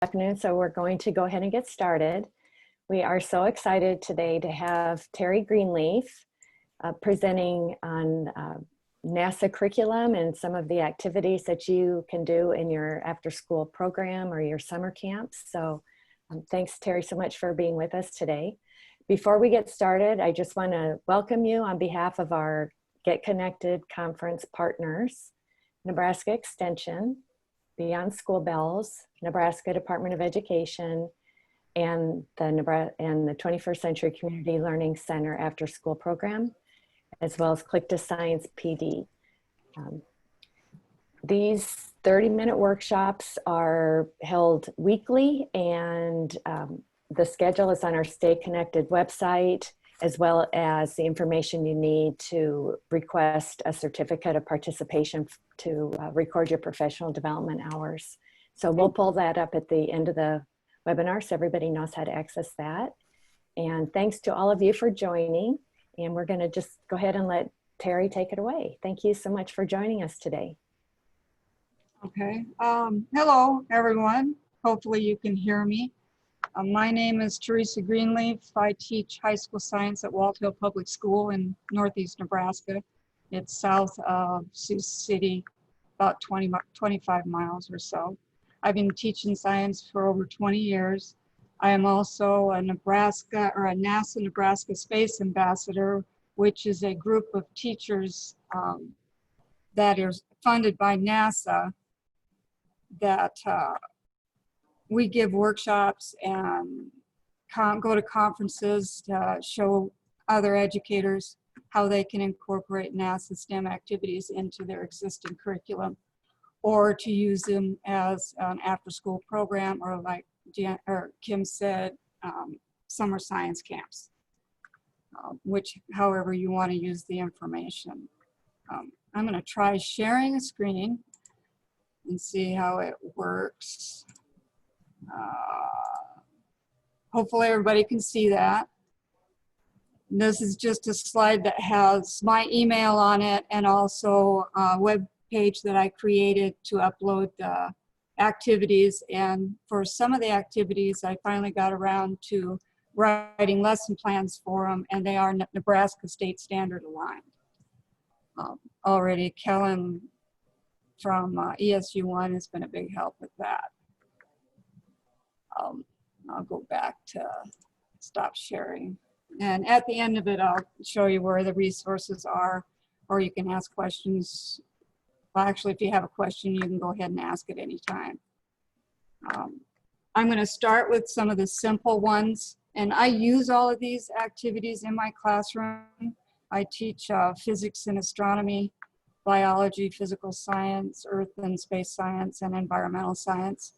afternoon, so we're going to go ahead and get started. We are so excited today to have Terry Greenleaf presenting on NASA curriculum and some of the activities that you can do in your after-school program or your summer camps. So thanks, Terry, so much for being with us today. Before we get started, I just want to welcome you on behalf of our Get Connected conference partners, Nebraska Extension, Beyond School Bells, Nebraska Department of Education, and the 21st Century Community Learning Center After School Program, as well as Click to Science PD. These 30-minute workshops are held weekly, and the schedule is on our StayConnected website, as well as the information you need to request a certificate of participation to record your professional development hours. So we'll pull that up at the end of the webinar so everybody knows how to access that. And thanks to all of you for joining. And we're gonna just go ahead and let Terry take it away. Thank you so much for joining us today. Okay, hello everyone. Hopefully you can hear me. My name is Terresa Greenleaf. I teach high school science at Walt Hill Public School in Northeast Nebraska. It's south of Sioux City, about 25 miles or so. I've been teaching science for over 20 years. I am also a NASA Nebraska Space Ambassador, which is a group of teachers that is funded by NASA that we give workshops and go to conferences to show other educators how they can incorporate NASA STEM activities into their existing curriculum, or to use them as an after-school program, or like Kim said, summer science camps, which however you want to use the information. I'm going to try sharing a screen and see how it works. Hopefully everybody can see that. And this is just a slide that has my email on it, and also a web page that I created to upload the activities. And for some of the activities, I finally got around to writing lesson plans for them, and they are Nebraska State Standard aligned. Already Kellen from ESU1 has been a big help with that. I'll go back to stop sharing. And at the end of it, I'll show you where the resources are, or you can ask questions. Well, actually, if you have a question, you can go ahead and ask at any time. I'm going to start with some of the simple ones. And I use all of these activities in my classroom. I teach physics and astronomy, biology, physical science, earth and space science, and environmental science.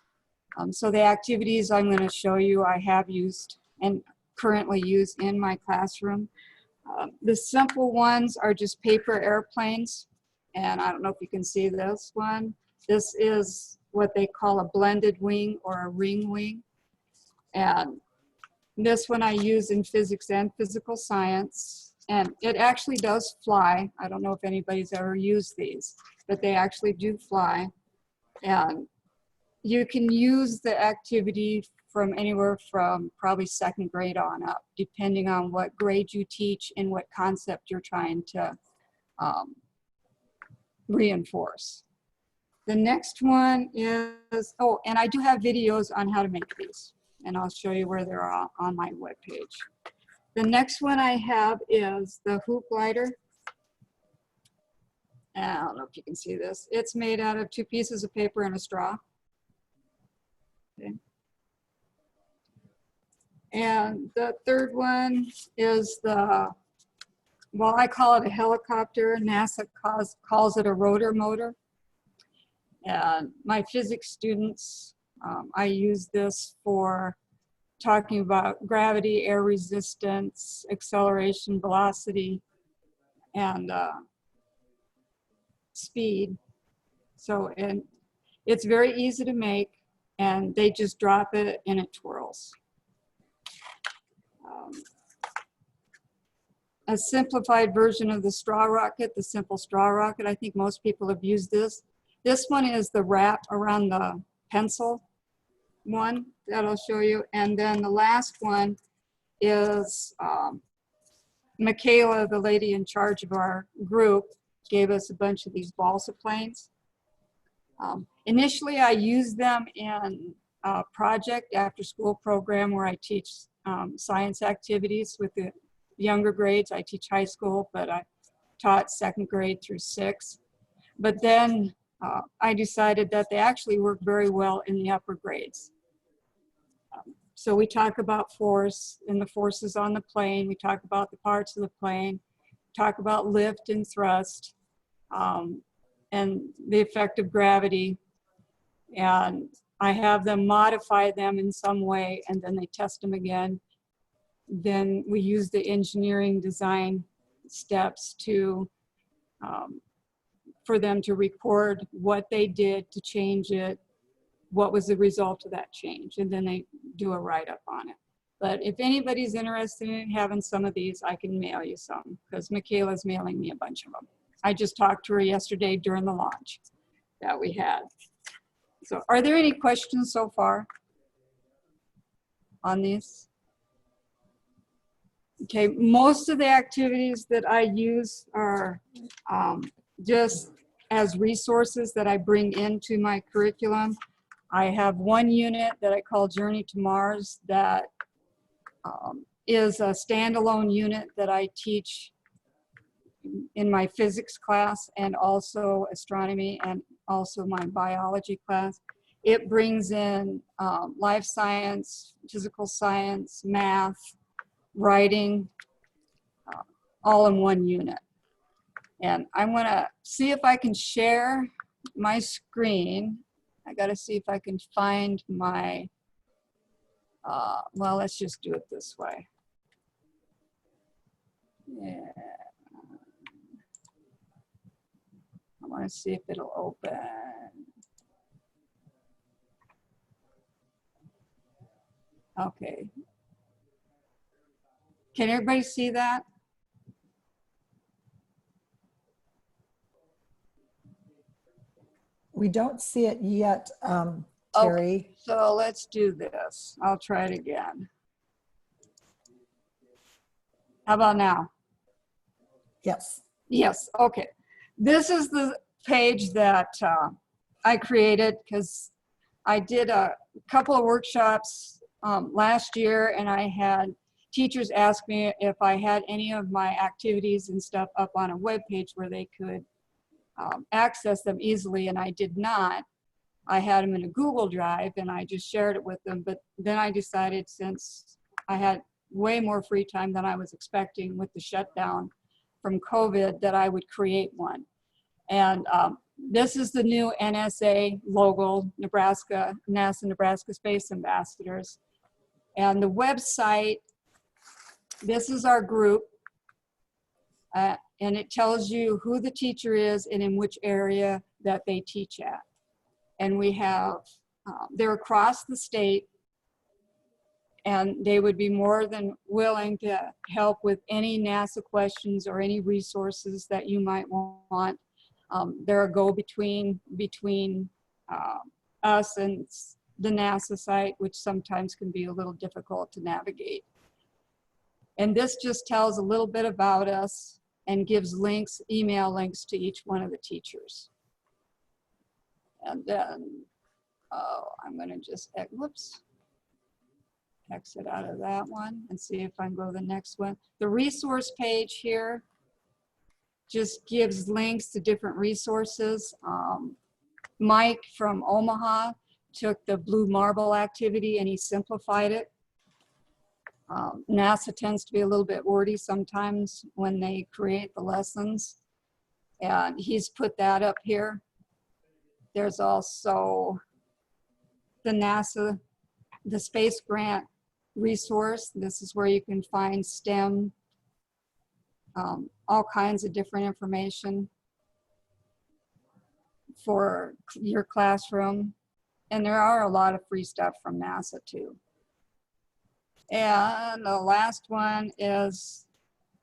So the activities I'm going to show you I have used and currently use in my classroom. The simple ones are just paper airplanes. And I don't know if you can see this one. This is what they call a blended wing or a ring wing. And this one I use in physics and physical science. And it actually does fly. I don't know if anybody's ever used these, but they actually do fly. And you can use the activity from anywhere from probably second grade on up, depending on what grade you teach and what concept you're trying to reinforce. The next one is, oh, and I do have videos on how to make these, and I'll show you where they're on my webpage. The next one I have is the hoop glider. I don't know if you can see this. It's made out of 2 pieces of paper and a straw. Okay. And the third one is well, I call it a helicopter. NASA calls it a rotor motor. And my physics students, I use this for talking about gravity, air resistance, acceleration, velocity, and speed. So, and it's very easy to make, and they just drop it and it twirls. A simplified version of the straw rocket, the simple straw rocket. I think most people have used this. This one is the wrap around the pencil. one that I'll show you. And then the last one is Michaela, the lady in charge of our group, gave us a bunch of these balsa planes. Initially, I used them in a project after school program where I teach science activities with the younger grades. I teach high school, but I taught 2nd grade through 6th. But then I decided that they actually work very well in the upper grades. So we talk about force and the forces on the plane. We talk about the parts of the plane, talk about lift and thrust, and the effect of gravity. And I have them modify them in some way, and then they test them again. Then we use the engineering design steps to for them to record what they did to change it, what was the result of that change, and then they do a write-up on it. But if anybody's interested in having some of these, I can mail you some, because Michaela's mailing me a bunch of them. I just talked to her yesterday during the launch that we had. So are there any questions so far on these? Okay, most of the activities that I use are just as resources that I bring into my curriculum. I have one unit that I call Journey to Mars that is a standalone unit that I teach in my physics class and also astronomy and also my biology class. It brings in life science, physical science, math, writing, all in one unit. And I'm gonna see if I can share my screen. I gotta see if I can find my, well, let's just do it this way. Yeah. I wanna see if it'll open. Okay. Can everybody see that? We don't see it yet, Terry. Okay, so let's do this. I'll try it again. How about now? Yes. Yes, okay. This is the page that I created because I did a couple of workshops last year, and I had teachers ask me if I had any of my activities and stuff up on a web page where they could access them easily, and I did not. I had them in a Google Drive, and I just shared it with them. But then I decided, since I had way more free time than I was expecting with the shutdown from COVID, that I would create one. And this is the new NSA logo, Nebraska, NASA Nebraska Space Ambassadors. And the website, this is our group. And it tells you who the teacher is and in which area that they teach at. And we have, they're across the state, and they would be more than willing to help with any NASA questions or any resources that you might want. They're a go-between between us and the NASA site, which sometimes can be a little difficult to navigate. And this just tells a little bit about us and gives links, email links to each one of the teachers. And then, I'm gonna just, whoops, exit out of that one and see if I can go to the next one. The resource page here just gives links to different resources. Mike from Omaha took the Blue Marble activity and he simplified it. NASA tends to be a little bit wordy sometimes when they create the lessons, and he's put that up here. There's also the NASA, the space grant resource. This is where you can find STEM, all kinds of different information for your classroom. And there are a lot of free stuff from NASA too. And the last one is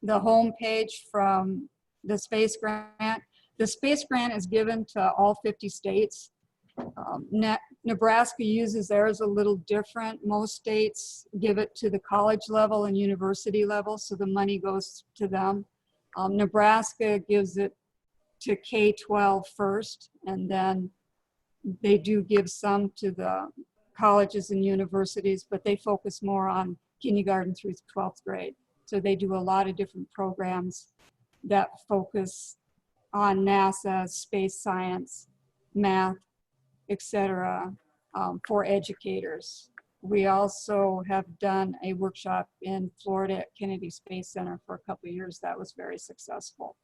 the home page from the space grant. The space grant is given to all 50 states. Nebraska uses theirs a little different. Most states give it to the college level and university level, so the money goes to them. Nebraska gives it to K-12 first, and then they do give some to the colleges and universities, but they focus more on kindergarten through 12th grade. So they do a lot of different programs that focus on NASA, space science, math, etc., for educators. We also have done a workshop in Florida at Kennedy Space Center for a couple of years that was very successful.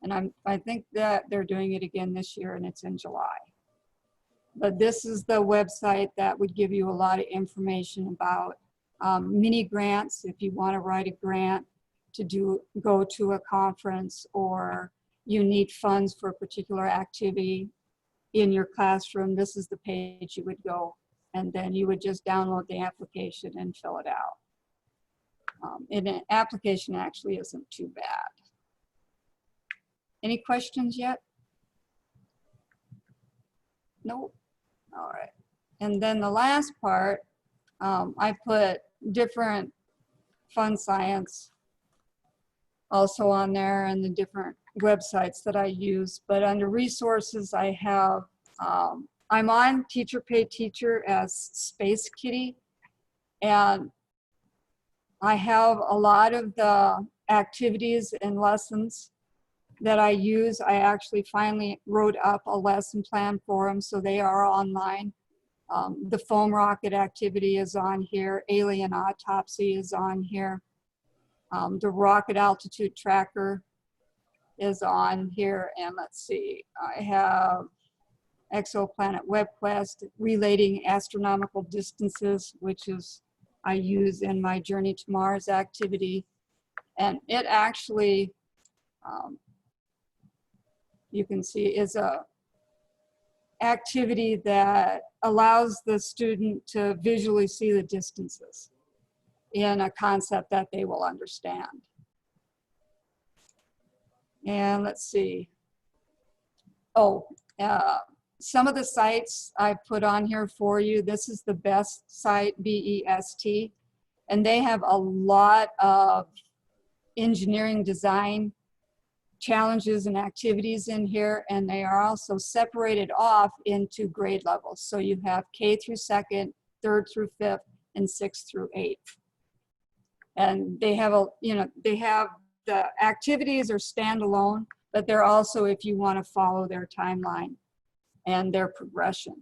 And I think that they're doing it again this year, and it's in July. But this is the website that would give you a lot of information about mini grants if you want to write a grant to go to a conference, or you need funds for a particular activity in your classroom. This is the page you would go, and then you would just download the application and fill it out. And an application actually isn't too bad. Any questions yet? Nope. All right. And then the last part, I put different fun science also on there and the different websites that I use. But under resources, I have, I'm on Teacher Pay Teacher as Space Kitty. And I have a lot of the activities and lessons that I use. I actually finally wrote up a lesson plan for them, so they are online. The foam rocket activity is on here. Alien autopsy is on here. The rocket altitude tracker is on here. And let's see, I have exoplanet web quest, relating astronomical distances, which is I use in my Journey to Mars activity. And it actually, you can see, is a activity that allows the student to visually see the distances in a concept that they will understand. And let's see. Oh, some of the sites I put on here for you. This is the BEST site, BEST, and they have a lot of engineering design challenges and activities in here, and they are also separated off into grade levels. So you have K through 2nd, 3rd through 5th, and 6th through 8th. And they have they have the activities are standalone, but they're also, if you want to follow their timeline and their progression.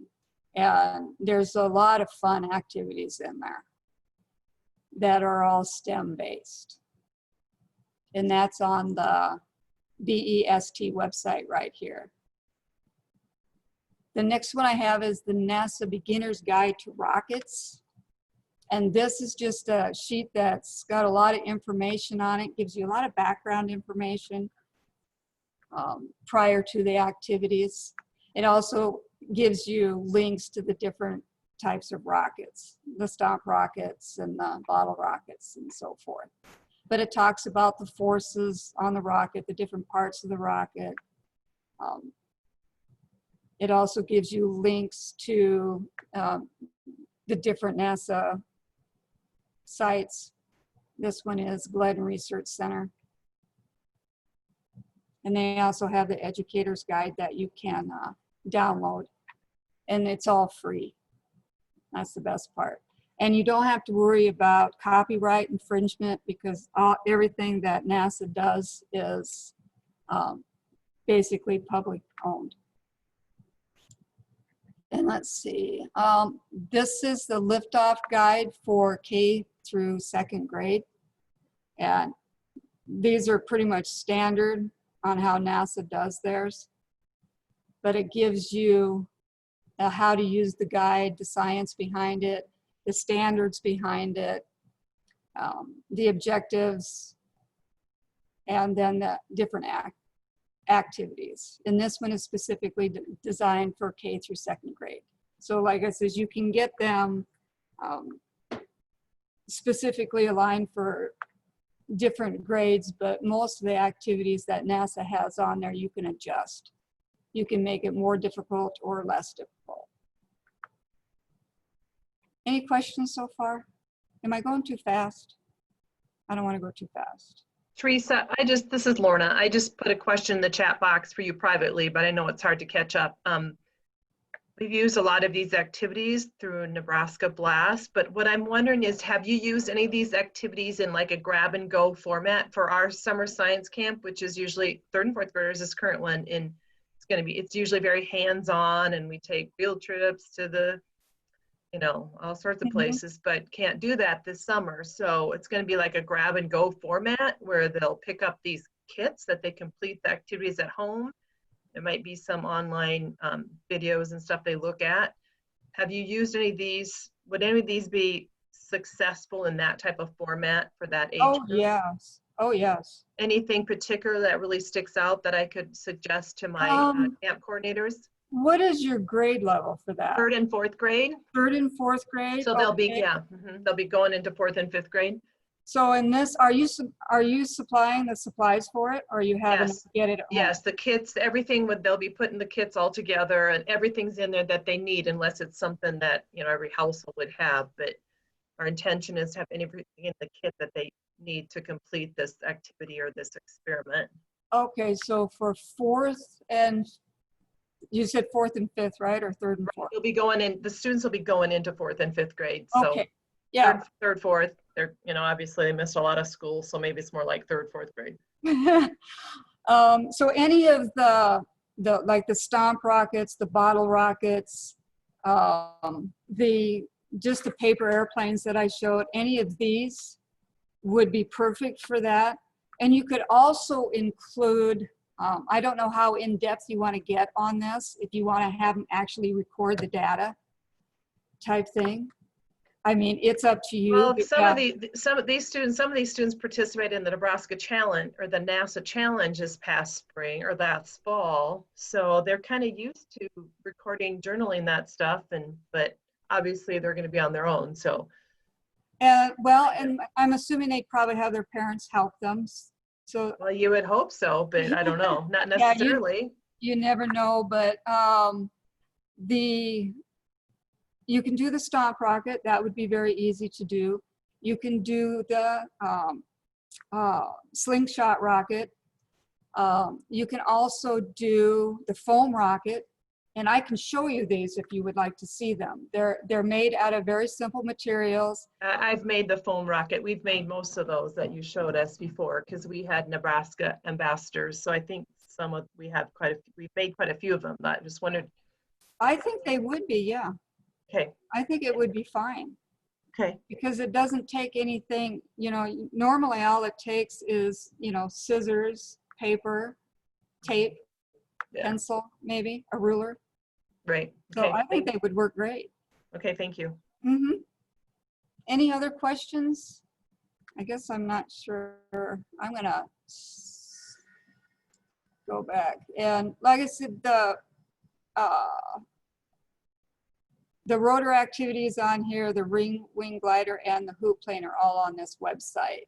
And there's a lot of fun activities in there that are all STEM based. And that's on the BEST website right here. The next one I have is the NASA Beginner's Guide to Rockets. And this is just a sheet that's got a lot of information on it, gives you a lot of background information prior to the activities. It also gives you links to the different types of rockets, the stomp rockets and the bottle rockets and so forth. But it talks about the forces on the rocket, the different parts of the rocket. It also gives you links to the different NASA sites. This one is Glenn Research Center. And they also have the educator's guide that you can download. And it's all free. That's the best part. And you don't have to worry about copyright infringement, because everything that NASA does is basically public owned. And let's see, this is the liftoff guide for K through 2nd grade. And these are pretty much standard on how NASA does theirs. But it gives you how to use the guide, the science behind it, the standards behind it, the objectives, and then the different activities. And this one is specifically designed for K through 2nd grade. So like I said, you can get them specifically aligned for different grades, but most of the activities that NASA has on there, you can adjust. You can make it more difficult or less difficult. Any questions so far? Am I going too fast? I don't want to go too fast. Teresa, this is Lorna. I just put a question in the chat box for you privately, but I know it's hard to catch up. We've used a lot of these activities through Nebraska Blast, but what I'm wondering is, have you used any of these activities in like a grab and go format for our summer science camp, which is usually 3rd and 4th graders, this current one, and it's usually very hands-on, and we take field trips to the, all sorts of places, but can't do that this summer. So it's going to be like a grab and go format where they'll pick up these kits that they complete the activities at home. There might be some online videos and stuff they look at. Have you used any of these? Would any of these be successful in that type of format for that age group? Yes. Oh, yes. Anything particular that really sticks out that I could suggest to my camp coordinators? What is your grade level for that? 3rd and 4th grade. 3rd and 4th grade? So they'll be, they'll be going into 4th and 5th grade. So in this, are you supplying the supplies for it, or are you having to get it at home? Yes, the kits, everything, they'll be putting the kits all together, and everything's in there that they need, unless it's something that, every household would have. But our intention is to have everything in the kit that they need to complete this activity or this experiment. Okay, so for 4th and, you said 4th and 5th, right? Or 3rd and 4th? They'll be going in, the students will be going into 4th and 5th grade. So Okay, yeah. 3rd, 4th, they're, obviously they missed a lot of school, so maybe it's more like 3rd, 4th grade. So any of like the stomp rockets, the bottle rockets, just the paper airplanes that I showed, any of these would be perfect for that. And you could also include, I don't know how in-depth you want to get on this, if you want to have them actually record the data type thing. I mean, it's up to you. Well, some of these students participate in the Nebraska Challenge or the NASA Challenge this past spring or last fall. So they're kind of used to recording, journaling that stuff, but obviously they're going to be on their own. So. Well, and I'm assuming they probably have their parents help them. So. Well, you would hope so, but I don't know, not necessarily. Yeah, you never know, but you can do the stomp rocket. That would be very easy to do. You can do the slingshot rocket. You can also do the foam rocket, and I can show you these if you would like to see them. They're made out of very simple materials. I've made the foam rocket. We've made most of those that you showed us before because we had Nebraska ambassadors. So I think we've made quite a few of them. But I just wondered. I think they would be, yeah. Okay. I think it would be fine. Okay. Because it doesn't take anything, normally all it takes is, scissors, paper, tape, pencil, maybe a ruler. Right. So I think they would work great. Okay, thank you. Mm-hmm. Any other questions? I guess I'm not sure. I'm going to go back. And like I said, the rotor activities on here, the wing glider, and the hoop plane are all on this website.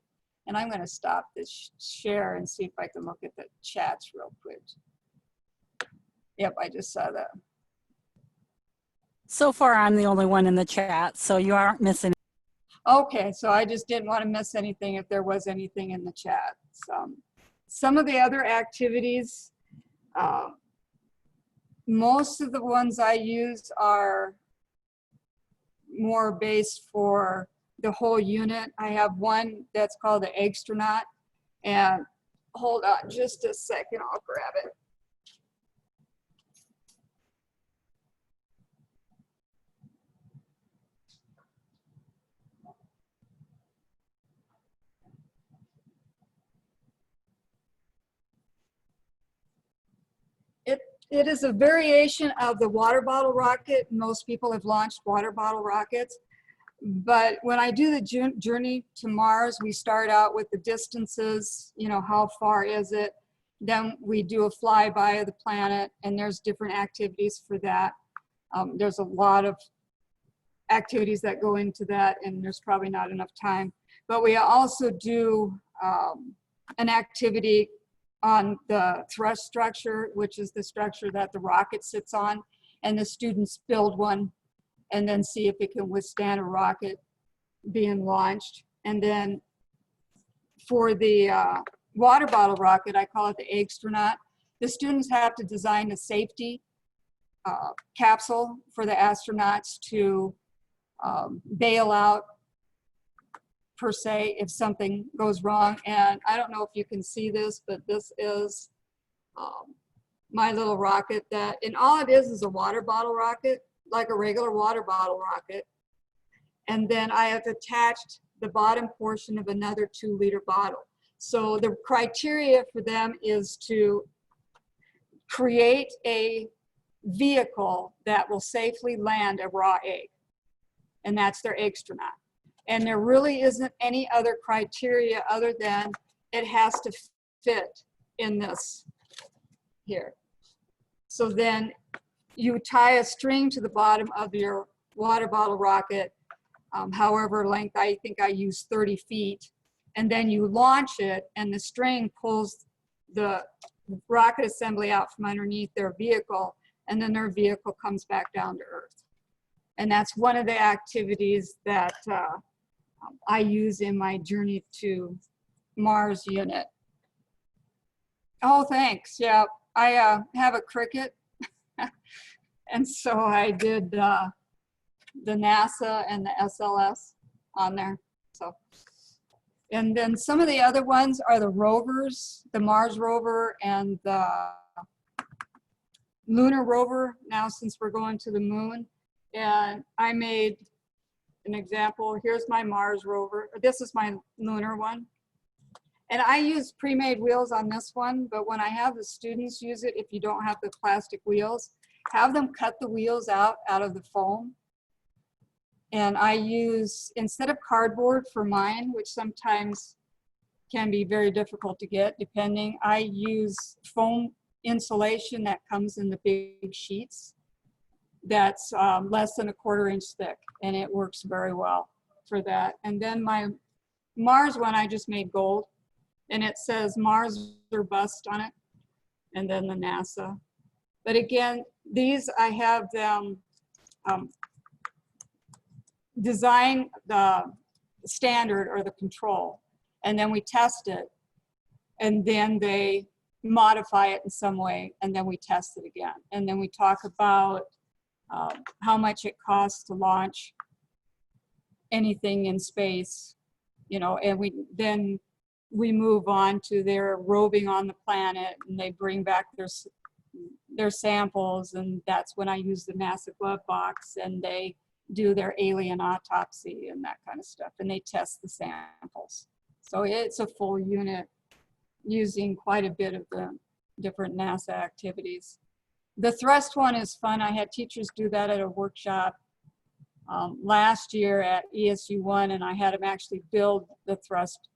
And I'm going to stop this share and see if I can look at the chats real quick. Yep, I just saw that. So far, I'm the only one in the chat, so you aren't missing. Okay, so I just didn't want to miss anything if there was anything in the chat. Some of the other activities, most of the ones I use are more based for the whole unit. I have one that's called the Extronaut, and hold on just a second, I'll grab it. It is a variation of the water bottle rocket. Most people have launched water bottle rockets. But when I do the journey to Mars, we start out with the distances, how far is it? Then we do a flyby of the planet, and there's different activities for that. There's a lot of activities that go into that, and there's probably not enough time. But we also do an activity on the thrust structure, which is the structure that the rocket sits on, and the students build one and then see if it can withstand a rocket being launched. And then for the water bottle rocket, I call it the astronaut, the students have to design a safety capsule for the astronauts to bail out, per se, if something goes wrong. And I don't know if you can see this, but this is my little rocket that, and all it is a water bottle rocket, like a regular water bottle rocket. And then I have attached the bottom portion of another 2-liter bottle. So the criteria for them is to create a vehicle that will safely land a raw egg. And that's their astronaut. And there really isn't any other criteria other than it has to fit in this here. So then you tie a string to the bottom of your water bottle rocket, however length, I think I use 30 feet, and then you launch it and the string pulls the rocket assembly out from underneath their vehicle, and then their vehicle comes back down to Earth. And that's one of the activities that I use in my Journey to Mars unit. Oh, thanks. Yeah, I have a Cricut. And so I did the NASA and the SLS on there. So, and then some of the other ones are the rovers, the Mars rover and the lunar rover, now since we're going to the moon. And I made an example. Here's my Mars rover. This is my lunar one. And I use pre-made wheels on this one, but when I have the students use it, if you don't have the plastic wheels, have them cut the wheels out of the foam. And I use, instead of cardboard for mine, which sometimes can be very difficult to get depending, I use foam insulation that comes in the big sheets. That's less than a 1/4 inch thick, and it works very well for that. And then my Mars one, I just made gold, and it says Mars or bust on it, and then the NASA. But again, these I have them design the standard or the control, and then we test it, and then they modify it in some way, and then we test it again. And then we talk about how much it costs to launch anything in space, you know, and then we move on to their roving on the planet, and they bring back their samples, and that's when I use the NASA glove box, and they do their alien autopsy and that kind of stuff, and they test the samples. So it's a full unit using quite a bit of the different NASA activities. The thrust one is fun. I had teachers do that at a workshop last year at ESU1, and I had them actually build the thrust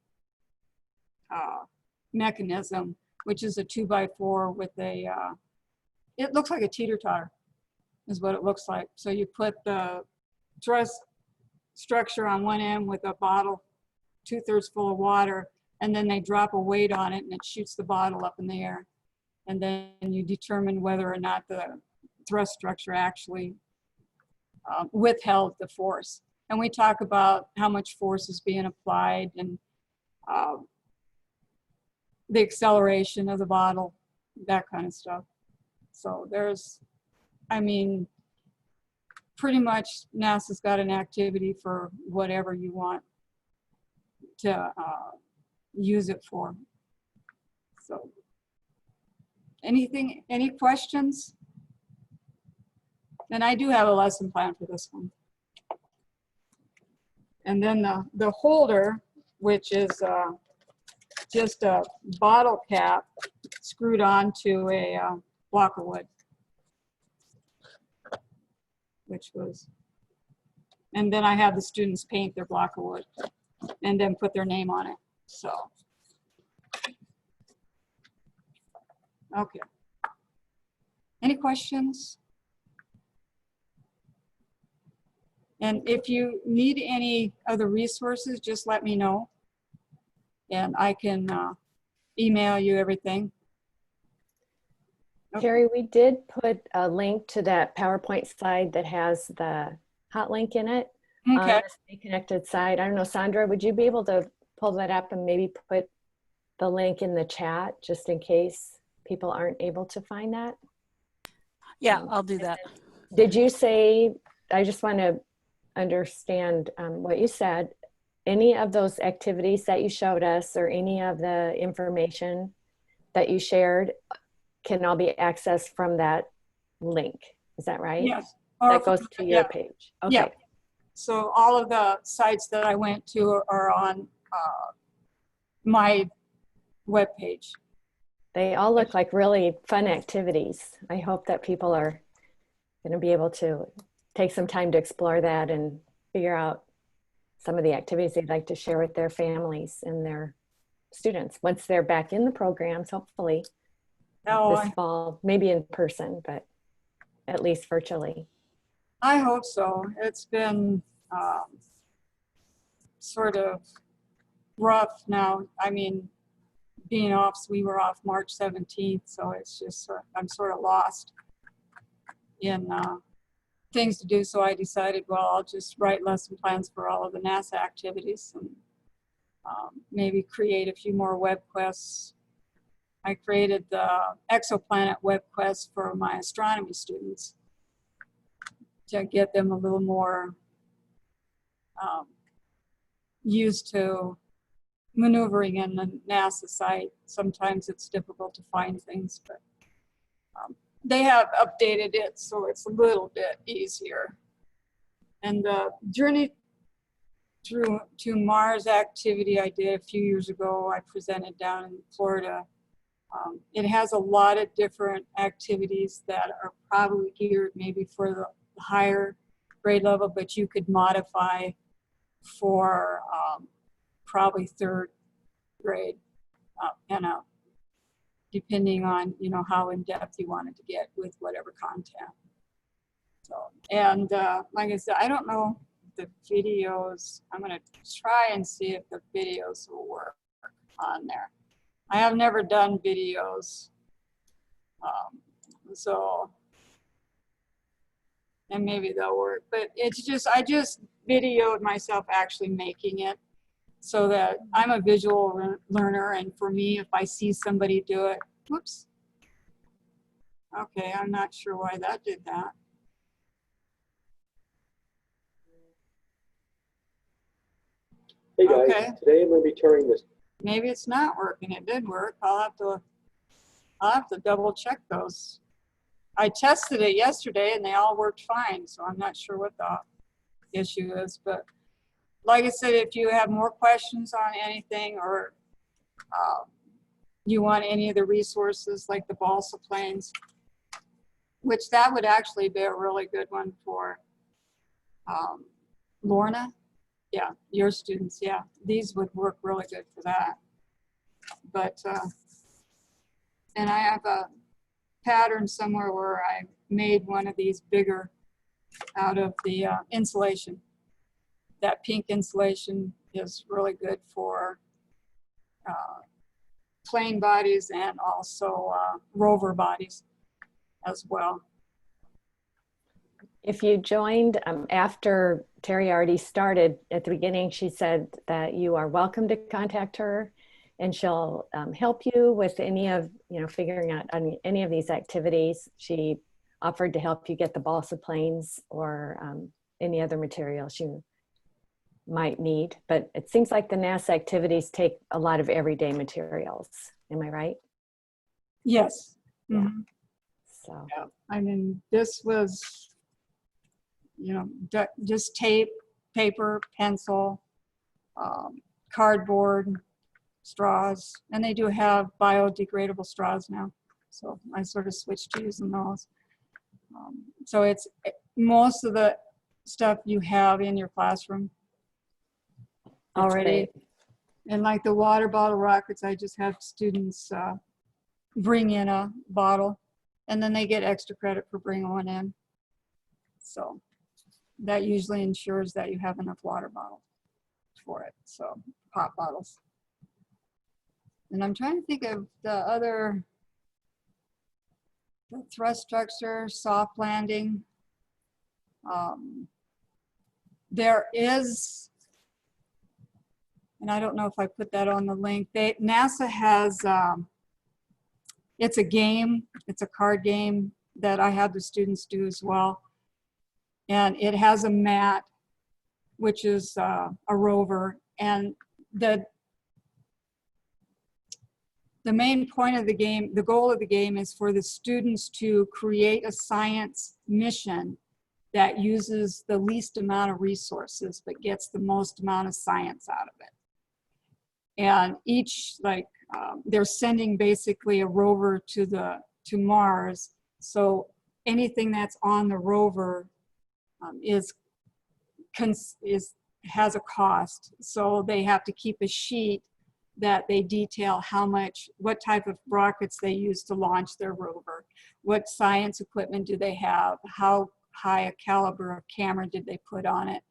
mechanism, which is a 2x4 with a, it looks like a teeter-totter is what it looks like. So you put the thrust structure on one end with a bottle 2/3 full of water, and then they drop a weight on it and it shoots the bottle up in the air. And then you determine whether or not the thrust structure actually withheld the force. And we talk about how much force is being applied and the acceleration of the bottle, that kind of stuff. So there's, I mean, pretty much NASA's got an activity for whatever you want to use it for. So anything, any questions? And I do have a lesson plan for this one. And then the holder, which is just a bottle cap screwed onto a block of wood, which was, and then I have the students paint their block of wood and then put their name on it. So, okay. Any questions? And if you need any other resources, just let me know, and I can email you everything. Okay. Terry, we did put a link to that PowerPoint slide that has the hot link in it on Okay. the StayConnected side. I don't know, Sandra, would you be able to pull that up and maybe put the link in the chat just in case people aren't able to find that? Yeah, I'll do that. Did you say, I just want to understand what you said, any of those activities that you showed us or any of the information that you shared can all be accessed from that link. Is that right? Yes. Or That goes to your page. Okay. Yeah. So all of the sites that I went to are on my webpage. They all look like really fun activities. I hope that people are going to be able to take some time to explore that and figure out some of the activities they'd like to share with their families and their students once they're back in the programs, hopefully this fall, maybe in person, but at least virtually. I hope so. It's been sort of rough now. I mean, being off, we were off March 17th, so it's just, I'm sort of lost in things to do. So I decided, well, I'll just write lesson plans for all of the NASA activities and maybe create a few more web quests. I created the exoplanet web quest for my astronomy students to get them a little more used to maneuvering in the NASA site. Sometimes it's difficult to find things, but they have updated it so it's a little bit easier. And the Journey to Mars activity I did a few years ago, I presented down in Florida. It has a lot of different activities that are probably geared maybe for the higher grade level, but you could modify for probably third grade and up, depending on, you know, how in depth you wanted to get with whatever content. So, and like I said, I don't know the videos. I'm going to try and see if the videos will work on there. I have never done videos. So, and maybe they'll work, but it's just, I just videoed myself actually making it so that I'm a visual learner. And for me, if I see somebody do it, whoops. Okay, I'm not sure why that did that. Hey guys, Okay. Today I'm going to be turning this. Maybe it's not working. It did work. I'll have to double check those. I tested it yesterday and they all worked fine. So I'm not sure what the issue is, but like I said, if you have more questions on anything or you want any of the resources like the balsa planes, which that would actually be a really good one for Lorna. Yeah, your students, yeah. These would work really good for that. But, and I have a pattern somewhere where I made one of these bigger out of the insulation. That pink insulation is really good for plane bodies and also rover bodies as well. If you joined after Terry already started at the beginning, she said that you are welcome to contact her and she'll help you with any of, you know, figuring out any of these activities. She offered to help you get the balsa planes or any other materials you might need, but it seems like the NASA activities take a lot of everyday materials. Am I right? Yes. Yeah. Mm-hmm. So Yeah. I mean, this was, you know, just tape, paper, pencil, cardboard, straws, and they do have biodegradable straws now. So I sort of switched to using those. So it's most of the stuff you have in your classroom already. And like the water bottle rockets, I just have students bring in a bottle and then they get extra credit for bringing one in. So that usually ensures that you have enough water bottles for it. So pop bottles. And I'm trying to think of the other, the thrust structure, soft landing. there is, and I don't know if I put that on the link, NASA has, it's a game, it's a card game that I have the students do as well. And it has a mat, which is a rover. And the main point of the game, the goal of the game is for the students to create a science mission that uses the least amount of resources but gets the most amount of science out of it. And each, like, they're sending basically a rover to Mars. So anything that's on the rover has a cost. So they have to keep a sheet that they detail what type of rockets they use to launch their rover, what science equipment do they have, how high a caliber of camera did they put on it.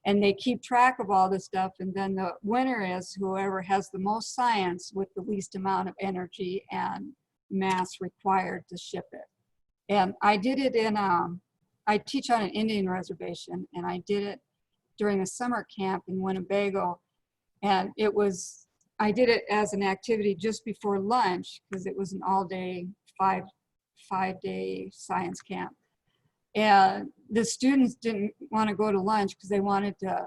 And they keep track of all this stuff, and then the winner is whoever has the most science with the least amount of energy and mass required to ship it. And I did it I teach on an Indian reservation, and I did it during a summer camp in Winnebago. And I did it as an activity just before lunch because it was an all-day, five-day science camp. And the students didn't want to go to lunch because they wanted to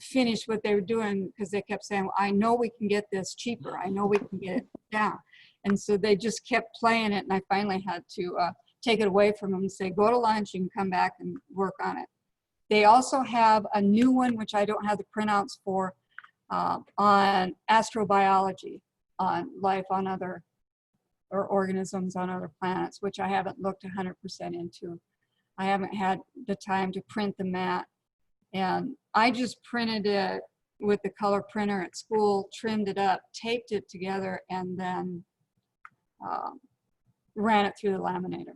finish what they were doing, because they kept saying, well, I know we can get this cheaper. I know we can get it down. And so they just kept playing it, and I finally had to take it away from them and say, go to lunch, you can come back and work on it. They also have a new one, which I don't have the printouts for, on astrobiology, on life on other, or organisms on other planets, which I haven't looked 100% into. I haven't had the time to print the mat. And I just printed it with the color printer at school, trimmed it up, taped it together, and then ran it through the laminator.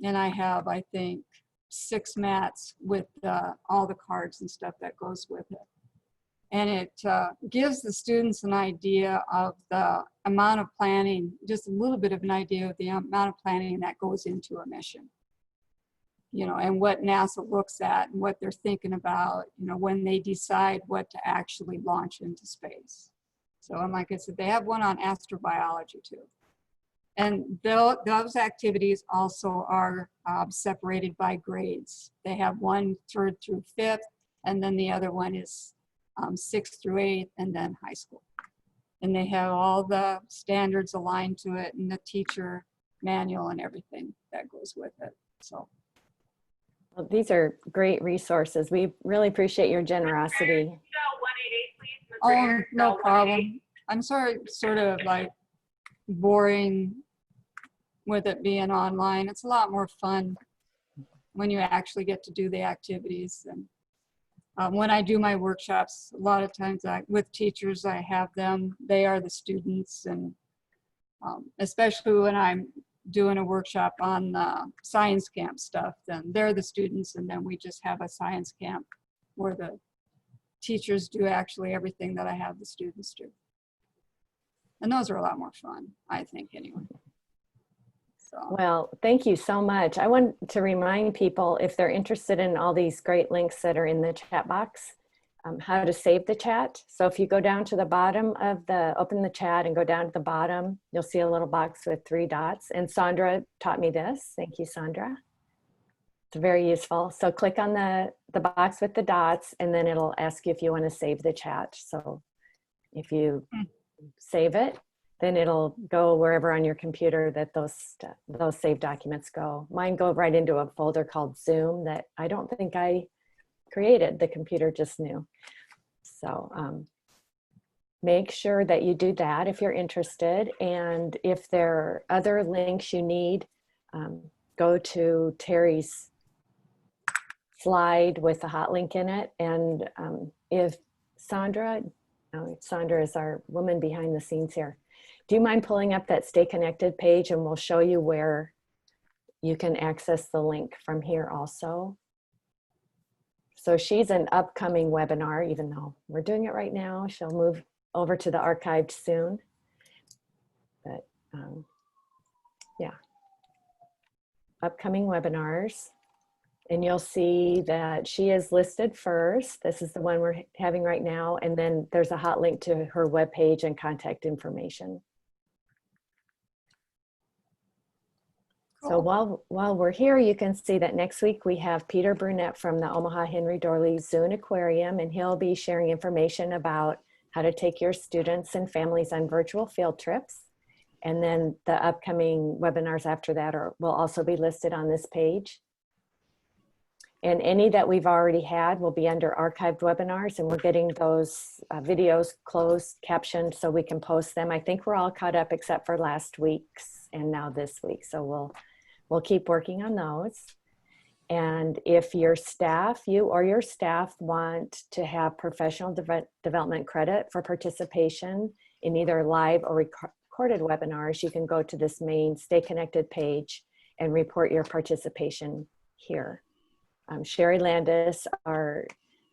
And I have, I think, 6 mats with all the cards and stuff that goes with it. And it gives the students an idea of the amount of planning, just a little bit of an idea of the amount of planning that goes into a mission. You know, and what NASA looks at and what they're thinking about, you know, when they decide what to actually launch into space. So, and like I said, they have one on astrobiology too. And those activities also are separated by grades. They have 1 3rd through 5th, and then the other one is 6th through 8th, and then high school. And they have all the standards aligned to it, and the teacher manual and everything that goes with it. So. Well, these are great resources. We really appreciate your generosity. Oh, no problem. I'm sorry, sort of like boring with it being online. It's a lot more fun when you actually get to do the activities. And when I do my workshops, a lot of times with teachers, I have them, they are the students. And especially when I'm doing a workshop on science camp stuff, then they're the students, and then we just have a science camp where the teachers do actually everything that I have the students do. And those are a lot more fun, I think, anyway. So. Well, thank you so much. I want to remind people, if they're interested in all these great links that are in the chat box, how to save the chat. So if you go down to the bottom of open the chat and go down to the bottom, you'll see a little box with 3 dots. And Sandra taught me this. Thank you, Sandra. It's very useful. So click on the box with the dots, and then it'll ask you if you want to save the chat. So if you save it, then it'll go wherever on your computer that those saved documents go. Mine go right into a folder called Zoom that I don't think I created. The computer just knew. So make sure that you do that if you're interested. And if there are other links you need, go to Terry's slide with the hot link in it. And if Sandra is our woman behind the scenes here. Do you mind pulling up that Stay Connected page, and we'll show you where you can access the link from here also. So she's an upcoming webinar, even though we're doing it right now. She'll move over to the archived soon. But yeah, upcoming webinars. And you'll see that she is listed first. This is the one we're having right now. And then there's a hot link to her webpage and contact information. So while we're here, you can see that next week we have Peter Burnett from the Omaha Henry Dorley Zoo and Aquarium, and he'll be sharing information about how to take your students and families on virtual field trips. And then the upcoming webinars after that will also be listed on this page. And any that we've already had will be under archived webinars, and we're getting those videos closed captioned so we can post them. I think we're all caught up except for last week's and now this week. So we'll keep working on those. And if your staff, you or your staff want to have professional development credit for participation in either live or recorded webinars, you can go to this main Stay Connected page and report your participation here. Sherry Landis, our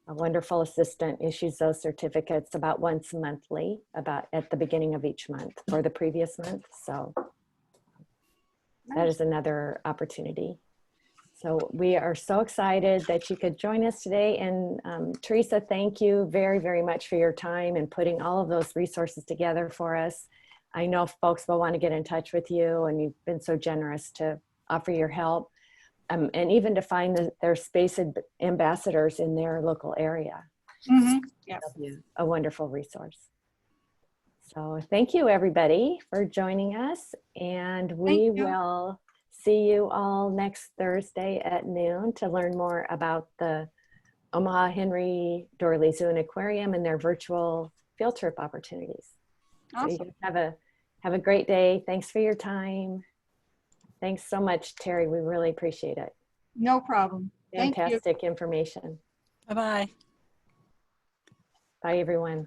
wonderful assistant, issues those certificates about once monthly, about at the beginning of each month for the previous month. So that is another opportunity. So we are so excited that you could join us today. And Teresa, thank you very, very much for your time and putting all of those resources together for us. I know folks will want to get in touch with you, and you've been so generous to offer your help. And even to find their space ambassadors in their local area. Mm-hmm. Yes. A wonderful resource. So thank you everybody for joining us, and we will see you all next Thursday at noon to learn more about the Omaha Henry Dorley Zoo and Aquarium and their virtual field trip opportunities. Awesome. So you guys have a great day. Thanks for your time. Thanks so much, Terry. We really appreciate it. No problem. Thank you. Fantastic information. Bye-bye. Bye, everyone.